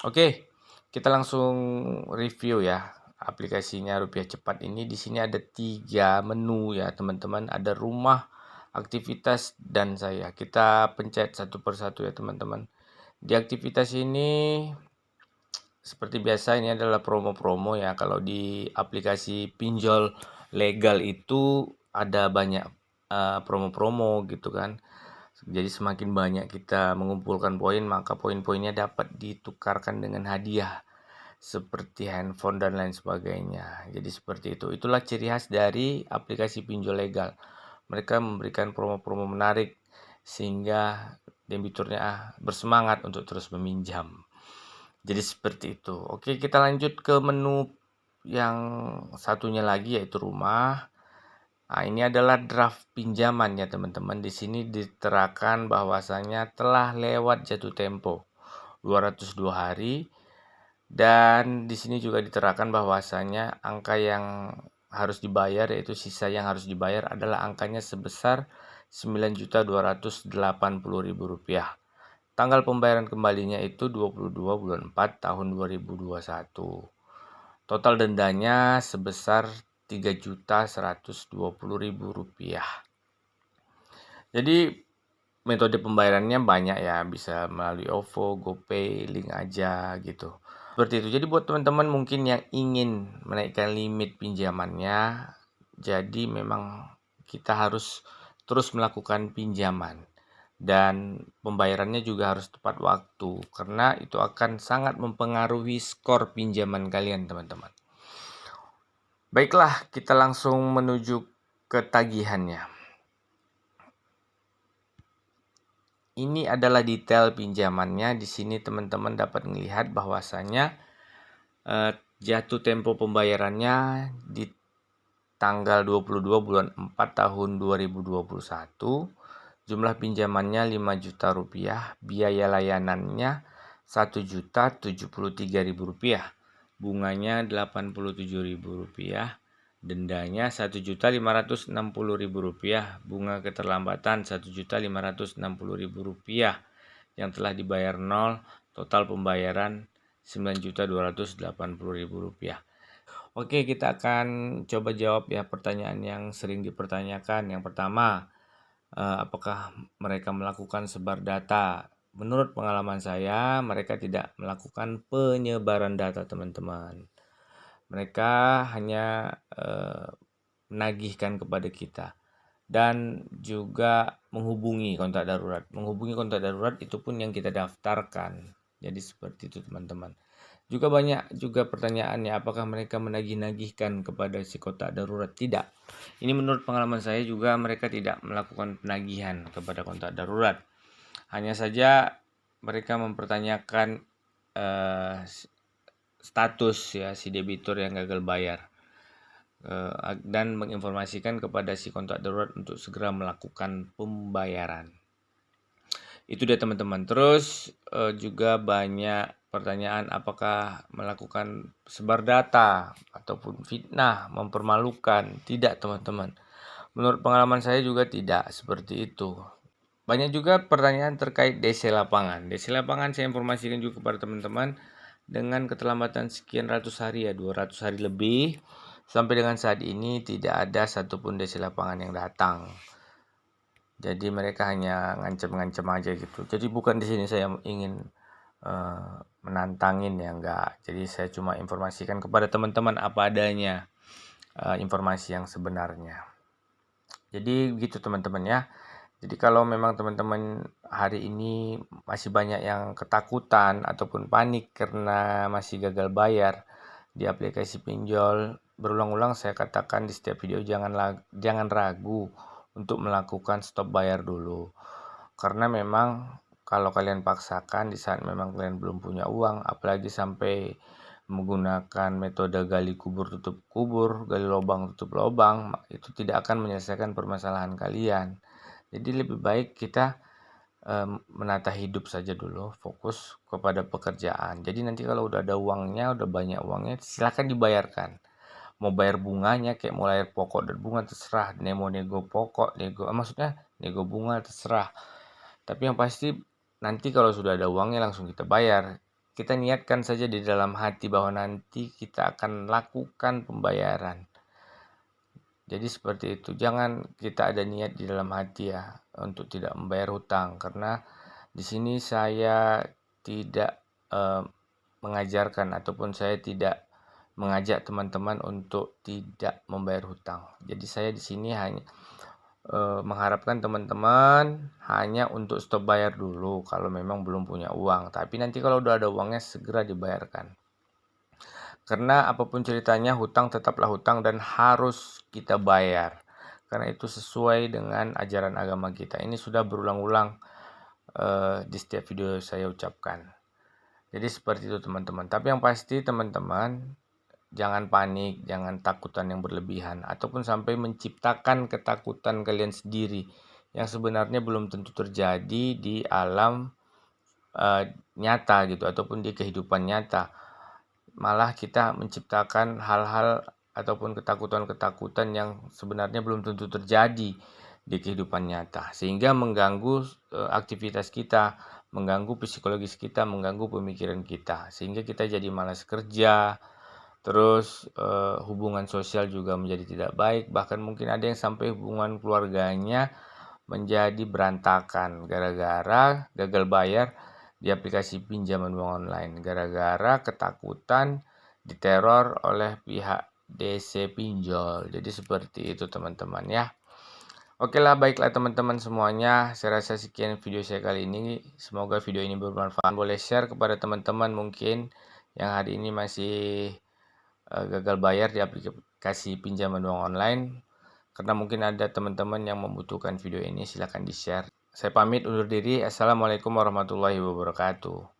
Oke, kita langsung review ya aplikasinya Rupiah Cepat ini. Di sini ada 3 menu ya teman-teman. Ada rumah, aktivitas, dan saya. Kita pencet satu persatu ya teman-teman. Di aktivitas ini seperti biasa ini adalah promo-promo ya. Kalau di aplikasi pinjol legal itu ada banyak promo-promo gitu kan. Jadi semakin banyak kita mengumpulkan poin, maka poin-poinnya dapat ditukarkan dengan hadiah seperti handphone dan lain sebagainya. Jadi seperti itu. Itulah ciri khas dari aplikasi pinjol legal. Mereka memberikan promo-promo menarik sehingga debiturnya bersemangat untuk terus meminjam. Jadi seperti itu. Oke, kita lanjut ke menu yang satunya lagi yaitu rumah. Nah, ini adalah draft pinjaman ya teman-teman. Di sini diterakan bahwasanya telah lewat jatuh tempo 202 hari, dan di sini juga diterakan bahwasanya angka yang harus dibayar, yaitu sisa yang harus dibayar adalah angkanya sebesar Rp9.280.000. Tanggal pembayaran kembalinya itu 22 bulan 4 tahun 2021. Total dendanya sebesar Rp3.120.000. Jadi metode pembayarannya banyak ya, bisa melalui OVO, GoPay, link aja gitu. Seperti itu. Jadi buat teman-teman mungkin yang ingin menaikkan limit pinjamannya, jadi memang kita harus terus melakukan pinjaman. Dan pembayarannya juga harus tepat waktu, karena itu akan sangat mempengaruhi skor pinjaman kalian teman-teman. Baiklah, kita langsung menuju ke tagihannya. Ini adalah detail pinjamannya. Di sini teman-teman dapat melihat bahwasanya jatuh tempo pembayarannya di tanggal 22 bulan 4 tahun 2021. Jumlah pinjamannya Rp5 juta, biaya layanannya Rp1.073.000, bunganya Rp87.000, dendanya Rp1.560.000, bunga keterlambatan Rp1.560.000 yang telah dibayar nol, total pembayaran Rp9.280.000. Oke, kita akan coba jawab ya pertanyaan yang sering dipertanyakan. Yang pertama, apakah mereka melakukan sebar data? Menurut pengalaman saya, mereka tidak melakukan penyebaran data, teman-teman. Mereka hanya menagihkan kepada kita dan juga menghubungi kontak darurat. Menghubungi kontak darurat itu pun yang kita daftarkan. Jadi seperti itu, teman-teman. Juga banyak juga pertanyaannya, apakah mereka menagih-nagihkan kepada si kontak darurat? Tidak. Ini menurut pengalaman saya juga mereka tidak melakukan penagihan kepada kontak darurat. Hanya saja mereka mempertanyakan status ya si debitur yang gagal bayar, dan menginformasikan kepada si kontak darurat untuk segera melakukan pembayaran. Itu dia teman-teman. Terus juga banyak pertanyaan, apakah melakukan sebar data ataupun fitnah, mempermalukan? Tidak teman-teman. Menurut pengalaman saya juga tidak seperti itu. Banyak juga pertanyaan terkait DC lapangan. DC lapangan saya informasikan juga kepada teman-teman, dengan keterlambatan sekian ratus hari ya, 200 hari lebih, sampai dengan saat ini tidak ada satupun DC lapangan yang datang. Jadi mereka hanya ngancem-ngancem aja gitu. Jadi bukan di sini saya ingin menantangin ya, enggak. Jadi saya cuma informasikan kepada teman-teman apa adanya informasi yang sebenarnya. Jadi begitu teman-teman ya. Jadi kalau memang teman-teman hari ini masih banyak yang ketakutan ataupun panik karena masih gagal bayar di aplikasi pinjol, berulang-ulang saya katakan di setiap video, jangan ragu untuk melakukan stop bayar dulu. Karena memang kalau kalian paksakan di saat memang kalian belum punya uang, apalagi sampai menggunakan metode gali kubur tutup kubur, gali lubang tutup lubang, itu tidak akan menyelesaikan permasalahan kalian. Jadi lebih baik kita menata hidup saja dulu, fokus kepada pekerjaan. Jadi nanti kalau udah ada uangnya, udah banyak uangnya, silakan dibayarkan. Mau bayar bunganya, kayak mau bayar pokok dan bunga terserah. Nego pokok, maksudnya nego bunga terserah. Tapi yang pasti nanti kalau sudah ada uangnya langsung kita bayar. kita niatkan saja di dalam hati bahwa nanti kita akan lakukan pembayaran. Jadi seperti itu, jangan kita ada niat di dalam hati ya untuk tidak membayar hutang, karena di sini saya tidak mengajarkan ataupun saya tidak mengajak teman-teman untuk tidak membayar hutang. Jadi saya di sini hanya mengharapkan teman-teman hanya untuk stop bayar dulu kalau memang belum punya uang. Tapi nanti kalau udah ada uangnya segera dibayarkan. Karena apapun ceritanya, hutang tetaplah hutang dan harus kita bayar. Karena itu sesuai dengan ajaran agama kita. Ini sudah berulang-ulang di setiap video saya ucapkan. Jadi seperti itu teman-teman. Tapi yang pasti teman-teman, jangan panik, jangan takutan yang berlebihan. Ataupun sampai menciptakan ketakutan kalian sendiri. Yang sebenarnya belum tentu terjadi di alam nyata gitu. Ataupun di kehidupan nyata. Malah kita menciptakan hal-hal ataupun ketakutan-ketakutan yang sebenarnya belum tentu terjadi di kehidupan nyata, sehingga mengganggu aktivitas kita, mengganggu psikologis kita, mengganggu pemikiran kita, sehingga kita jadi malas kerja, terus hubungan sosial juga menjadi tidak baik, bahkan mungkin ada yang sampai hubungan keluarganya menjadi berantakan gara-gara gagal bayar di aplikasi pinjaman uang online, gara-gara ketakutan diteror oleh pihak DC pinjol. Jadi seperti itu teman-teman ya. Oke lah, baiklah teman-teman semuanya, saya rasa sekian video saya kali ini. Semoga video ini bermanfaat. Boleh share kepada teman-teman mungkin yang hari ini masih gagal bayar di aplikasi pinjaman uang online. Karena mungkin ada teman-teman yang membutuhkan video ini, silahkan di-share. Saya pamit undur diri. Assalamualaikum warahmatullahi wabarakatuh.